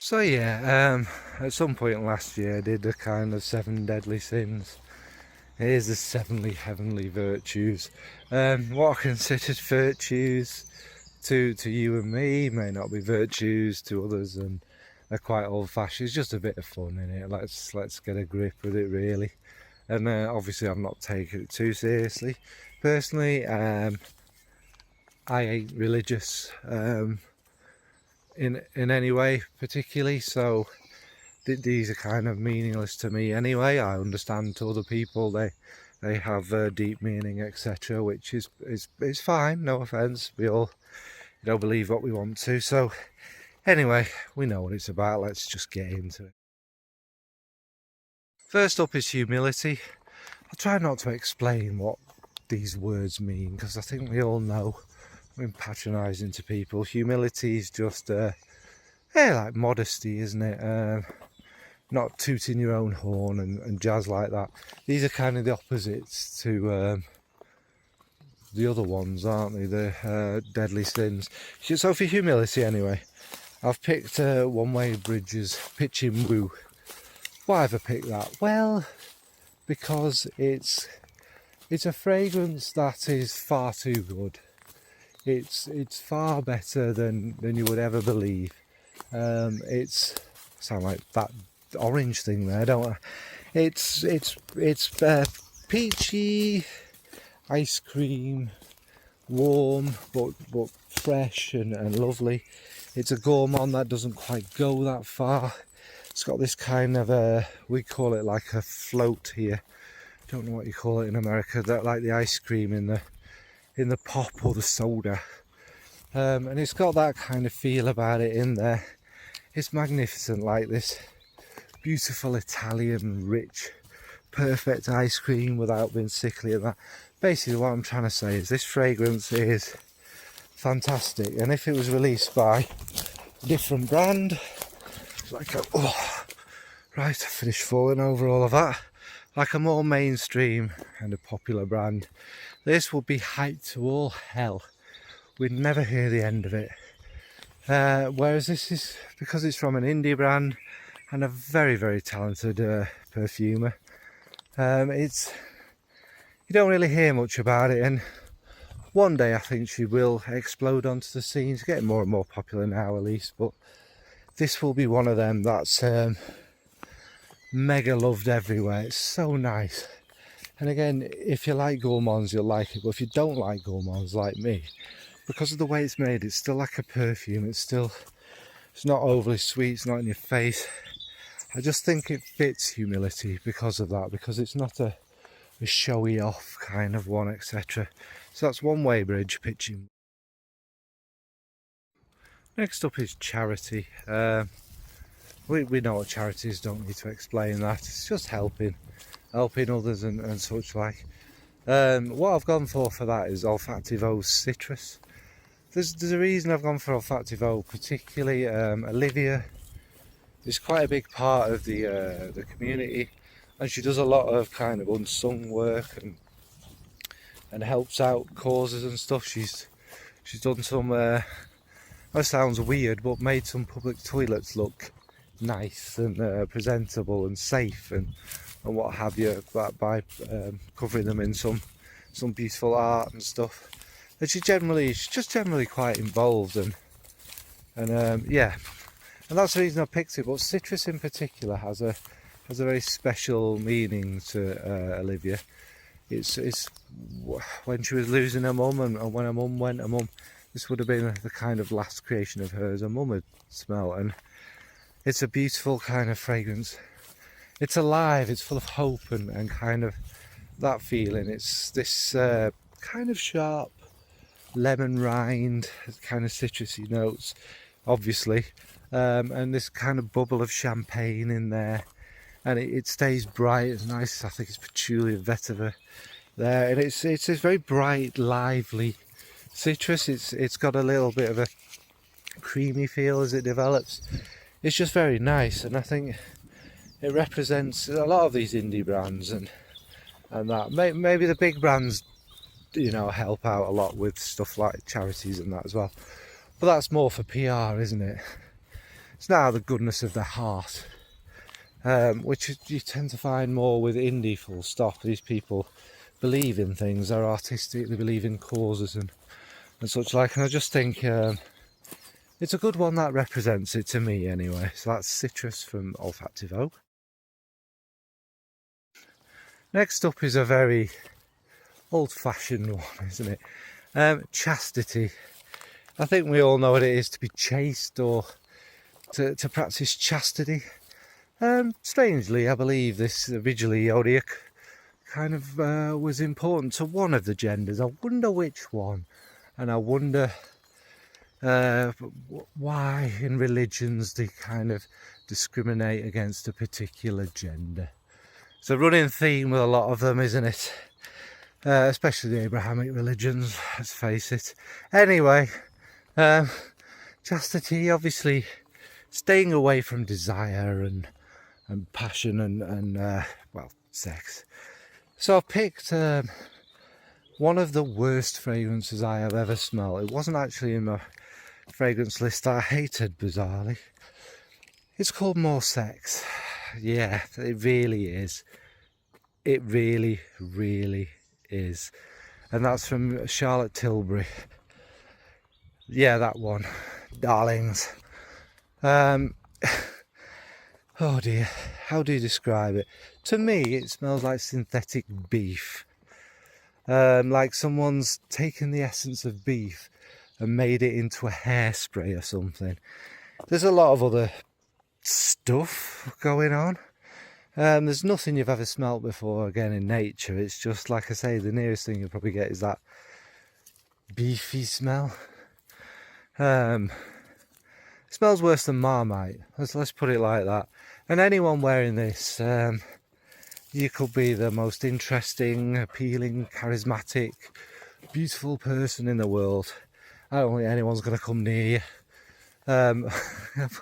So yeah, at some point last year I did a kind of 7 deadly sins. Here's the 7 heavenly virtues. What I considered virtues to you and me may not be virtues to others, and they're quite old-fashioned. It's just a bit of fun in it. Let's get a grip with it, really. And obviously I'm not taking it too seriously. Personally, I ain't religious in any way particularly, so these are kind of meaningless to me anyway. I understand to other people they have deep meaning, etc., which is fine. No offence. We all believe what we want to. So anyway, we know what it's about. Let's just get into it. First up is humility. I'll try not to explain what these words mean because I think we all know when patronising to people. Humility is just like modesty, isn't it? Not tooting your own horn and jazz like that. These are kind of the opposites to the other ones, aren't they? The deadly sins. So for humility anyway, I've picked One Way Bridges Pitching Woo. Why have I picked that? Well, because it's a fragrance that is far too good. It's far better than you would ever believe. It's sound like that orange thing there, don't I? It's peachy ice cream, warm but fresh and lovely. It's a gourmand that doesn't quite go that far. It's got this kind of we call it like a float here. Don't know what you call it in America. That like the ice cream in the pop or the soda, and it's got that kind of feel about it in there. It's magnificent, like this beautiful Italian, rich, perfect ice cream without being sickly and that. Basically what I'm trying to say is this fragrance is fantastic, and if it was released by a different brand, like I finished falling over all of that, like a more mainstream and a popular brand, this would be hyped to all hell. We'd never hear the end of it. Whereas this is, because it's from an indie brand and a very, very talented perfumer, you don't really hear much about it, and one day I think she will explode onto the scene. It's getting more and more popular now at least, but this will be one of them that's mega loved everywhere. It's so nice. And again, if you like gourmands, you'll like it, but if you don't like gourmands like me, because of the way it's made, it's still like a perfume. It's not overly sweet, it's not in your face. I just think it fits humility because of that, because it's not a showy off kind of one, etc. So that's One Way Bridge Pitching. Next up is charity. We know what charity is, don't need to explain that. It's just helping others and such like. What I've gone for that is Olfactivo Citrus. There's a reason I've gone for Olfactivo, particularly Olivia is quite a big part of the community, and she does a lot of kind of unsung work and helps out causes and stuff. She's done some that sounds weird, but made some public toilets look nice and presentable and safe and what have you, by covering them in some beautiful art and stuff. And she's just generally quite involved, and yeah, and that's the reason I picked it. But citrus in particular has a very special meaning to Olivia. It's when she was losing her mum, and when her mum went, this would have been the kind of last creation of hers her mum had smelled, and it's a beautiful kind of fragrance. It's alive, it's full of hope and kind of that feeling. It's this kind of sharp lemon rind, kind of citrusy notes, obviously, and this kind of bubble of champagne in there, and it stays bright. It's nice. I think it's patchouli and vetiver there, and it's this very bright, lively citrus. It's got a little bit of a creamy feel as it develops. It's just very nice, and I think it represents a lot of these indie brands and that. Maybe the big brands, help out a lot with stuff like charities and that as well, but that's more for PR, isn't it? it's not out of the goodness of their heart, which you tend to find more with indie. Full stop. These people believe in things, they're artistic, they believe in causes and such like, and I just think it's a good one that represents it to me anyway. So that's Citrus from Olfactive Oak. Next up is a very old-fashioned one, isn't it? Chastity. I think we all know what it is to be chaste or to practice chastity. Strangely, I believe this originally only kind of was important to one of the genders. I wonder which one, and I wonder why in religions they kind of discriminate against a particular gender. It's a running theme with a lot of them, isn't it? Especially the Abrahamic religions, let's face it. Anyway, chastity, obviously staying away from desire and passion and well, sex. So I picked one of the worst fragrances I have ever smelled. It wasn't actually in my fragrance list that I hated, bizarrely. It's called More Sex. Yeah, it really is. It really, really is. And that's from Charlotte Tilbury. Yeah, that one. Darlings. Oh dear, how do you describe it? To me, it smells like synthetic beef. Like someone's taken the essence of beef and made it into a hairspray or something. There's a lot of other stuff going on. There's nothing you've ever smelt before again in nature. It's just, like I say, the nearest thing you'll probably get is that beefy smell. Smells worse than Marmite. Let's put it like that. And anyone wearing this, you could be the most interesting, appealing, charismatic, beautiful person in the world. I don't think anyone's going to come near you.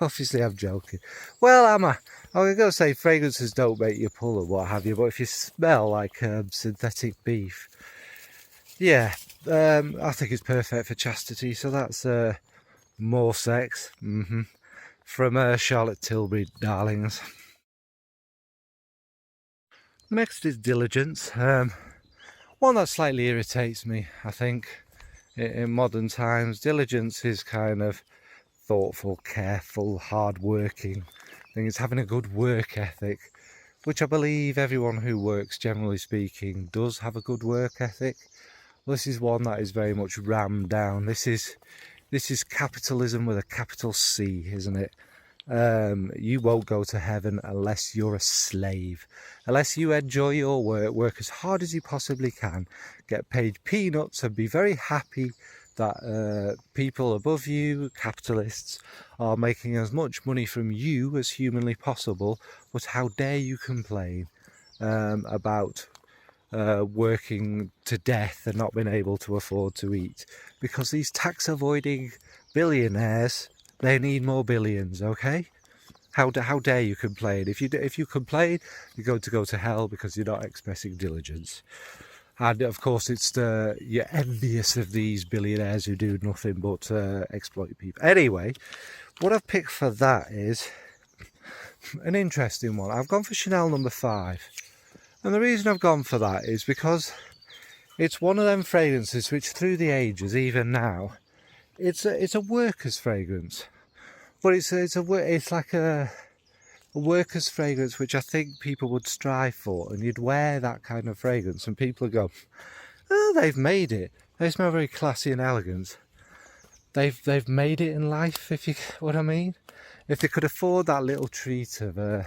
Obviously I'm joking. Well, am I? I was going to say fragrances don't make you pull or what have you, but if you smell like synthetic beef, yeah, I think it's perfect for chastity. So that's More Sex from Charlotte Tilbury, Darlings. Next is Diligence. One that slightly irritates me, I think, in modern times. Diligence is kind of thoughtful, careful, hard-working. I think it's having a good work ethic, which I believe everyone who works, generally speaking, does have a good work ethic. Well, this is one that is very much rammed down. This is capitalism with a capital C, isn't it? You won't go to heaven unless you're a slave, unless you enjoy your work as hard as you possibly can, get paid peanuts and be very happy that people above you, capitalists, are making as much money from you as humanly possible. But how dare you complain about working to death and not being able to afford to eat? Because these tax avoiding billionaires, they need more billions, okay? How dare you complain? If you complain, you're going to go to hell because you're not expressing diligence. And of course, you're envious of these billionaires who do nothing but exploit people. Anyway, what I've picked for that is an interesting one. I've gone for Chanel No. 5. And the reason I've gone for that is because it's one of them fragrances which through the ages, even now, it's a worker's fragrance. But it's like a worker's fragrance which I think people would strive for, and you'd wear that kind of fragrance and people would go, oh, they've made it. They smell very classy and elegant. They've made it in life, if you what I mean. If they could afford that little treat of a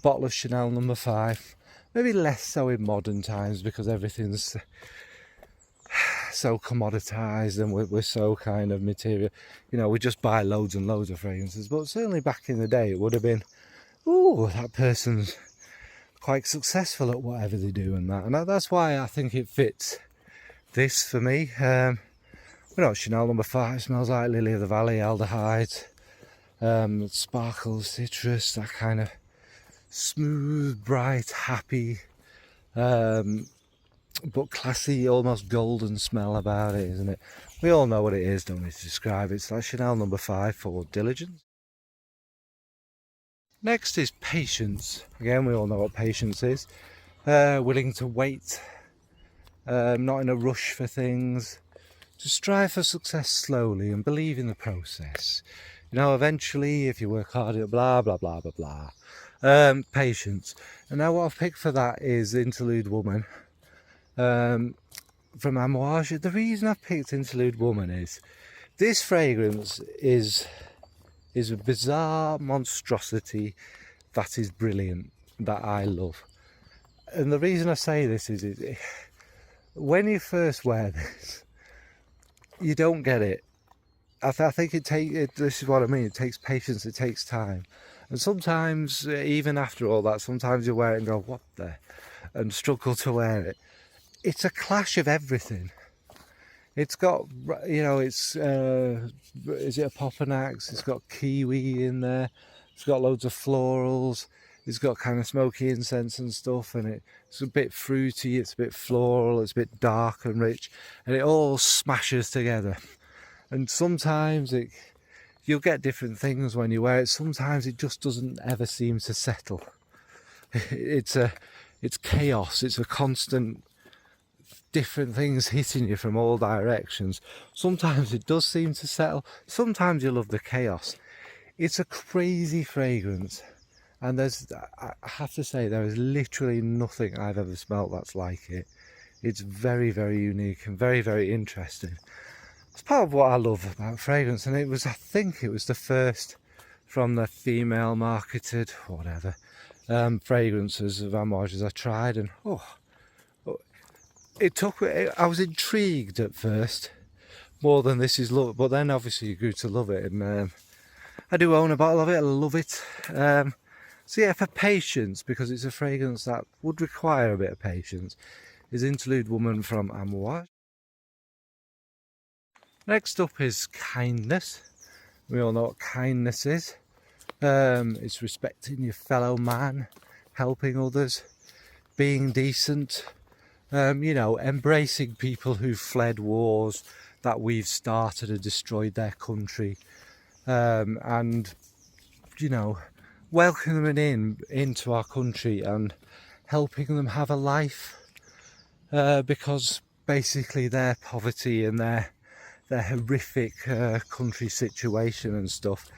bottle of Chanel No. 5, maybe less so in modern times because everything's so commoditized and we're so kind of material. You know, we just buy loads and loads of fragrances. But certainly back in the day, it would have been, ooh, that person's quite successful at whatever they do and that. And that's why I think it fits this for me. Chanel No. 5 smells like lily of the valley, aldehydes, sparkles, citrus, that kind of smooth, bright, happy, but classy, almost golden smell about it, isn't it? We all know what it is, don't need to describe it. It's like Chanel No. 5 for Diligence. Next is patience. Again, we all know what patience is. Willing to wait, not in a rush for things, to strive for success slowly and believe in the process. You know, eventually, if you work hard, it'll blah, blah, blah, blah, blah. Patience. And now what I've picked for that is Interlude Woman from Amouage. The reason I've picked Interlude Woman is this fragrance is a bizarre monstrosity that is brilliant, that I love. And the reason I say this is when you first wear this, you don't get it. I think this is what I mean, it takes patience, it takes time. And sometimes, even after all that, sometimes you wear it and go, what the? And struggle to wear it. It's a clash of everything. It's got, you know, is it a Popanax? It's got kiwi in there. It's got loads of florals. It's got kind of smoky incense and stuff, and it's a bit fruity, it's a bit floral, it's a bit dark and rich, and it all smashes together. And sometimes you'll get different things when you wear it. Sometimes it just doesn't ever seem to settle. It's chaos. It's a constant different things hitting you from all directions. Sometimes it does seem to settle. Sometimes you love the chaos. It's a crazy fragrance, and I have to say, there is literally nothing I've ever smelt that's like it. It's very, very unique and very, very interesting. It's part of what I love about fragrance, and I think it was the first from the female marketed whatever fragrances of Amouages I tried, and I was intrigued at first more than this is love, but then obviously you grew to love it, and I do own a bottle of it. I love it. So yeah, for patience, because it's a fragrance that would require a bit of patience, is Interlude Woman from Amouage. Next up is kindness. We all know what kindness is. It's respecting your fellow man, helping others, being decent, you know, embracing people who've fled wars that we've started and destroyed their country, and, you know, welcoming them into our country and helping them have a life, because basically their poverty and their horrific country situation and stuff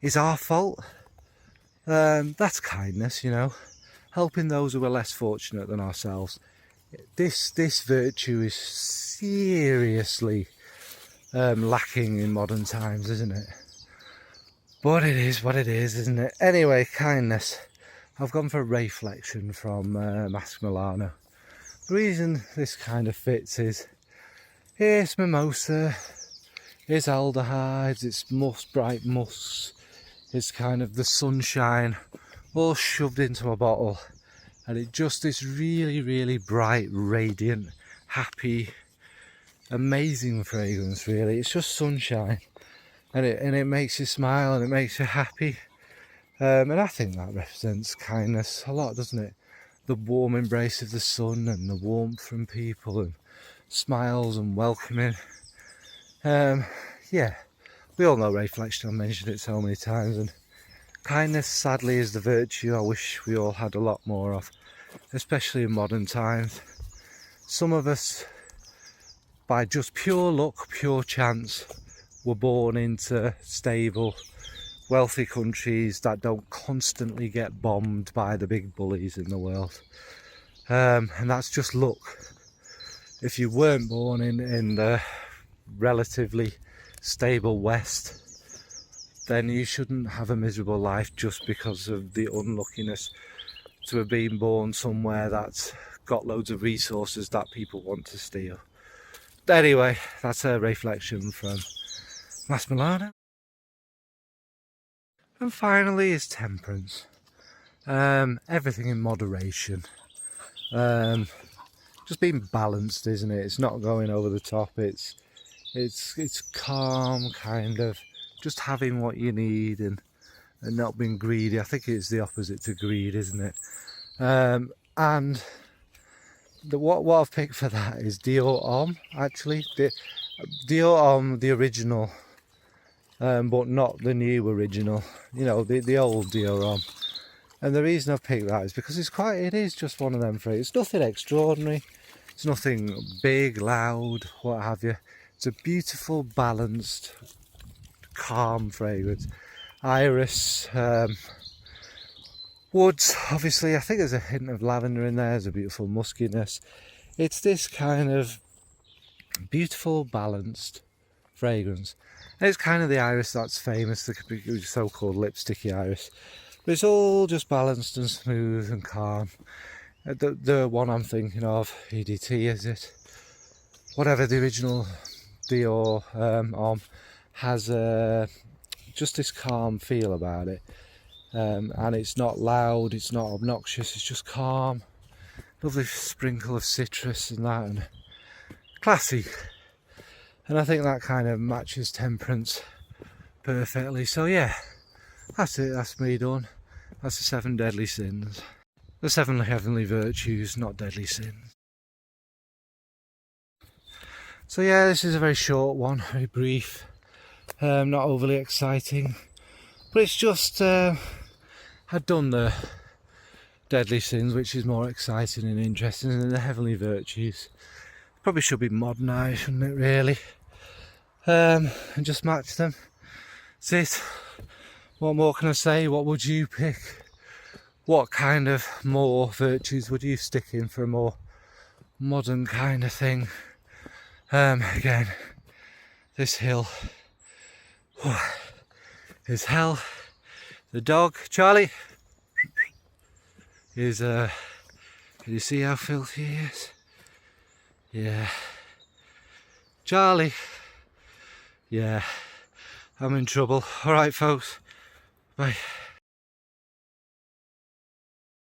is our fault. That's kindness, you know, helping those who are less fortunate than ourselves. This virtue is seriously lacking in modern times, isn't it? But it is what it is, isn't it? Anyway, kindness. I've gone for Reflection from Masque Milano. The reason this kind of fits is it's mimosa, it's aldehydes, it's bright musks, it's kind of the sunshine all shoved into a bottle, and it just is really, really bright, radiant, happy, amazing fragrance. Really, it's just sunshine, and it makes you smile and it makes you happy, and I think that represents kindness a lot, doesn't it? The warm embrace of the sun and the warmth from people and smiles and welcoming. Yeah, we all know Reflection. I've mentioned it so many times, and kindness sadly is the virtue I wish we all had a lot more of, especially in modern times. Some of us, by just pure luck, pure chance, were born into stable, wealthy countries that don't constantly get bombed by the big bullies in the world, and that's just luck. If you weren't born in the relatively stable West, then you shouldn't have a miserable life just because of the unluckiness to have been born somewhere that's got loads of resources that people want to steal. Anyway, that's a Reflection from Masque Milano. And finally is Temperance. Everything in moderation. Just being balanced, isn't it? It's not going over the top. It's calm, kind of just having what you need and not being greedy. I think it's the opposite to greed, isn't it? And what I've picked for that is Dior Homme, actually. Dior Homme, the original, but not the new original. You know, the old Dior Homme. And the reason I've picked that is because it is just one of them fragrances. It's nothing extraordinary. It's nothing big, loud, what have you. It's a beautiful, balanced, calm fragrance. Iris, woods, obviously. I think there's a hint of lavender in there. There's a beautiful muskiness. It's this kind of beautiful, balanced fragrance. And it's kind of the iris that's famous, the so-called lipsticky iris. But it's all just balanced and smooth and calm. The one I'm thinking of, EDT is it? Whatever the original Dior has just this calm feel about it. And it's not loud, it's not obnoxious, it's just calm. Lovely sprinkle of citrus and that, and classy. And I think that kind of matches temperance perfectly. So yeah, that's it, that's me done. That's the 7 deadly sins. The 7 heavenly virtues, not deadly sins. So yeah, this is a very short one, very brief, not overly exciting. But it's just, I'd done the deadly sins, which is more exciting and interesting than the heavenly virtues. Probably should be modernised, shouldn't it, really? And just match them. That's it. What more can I say? What would you pick? What kind of more virtues would you stick in for a more modern kind of thing? Again, this hill is hell. The dog, Charlie, is can you see how filthy he is? Yeah. Charlie. Yeah. I'm in trouble. Alright folks. Bye.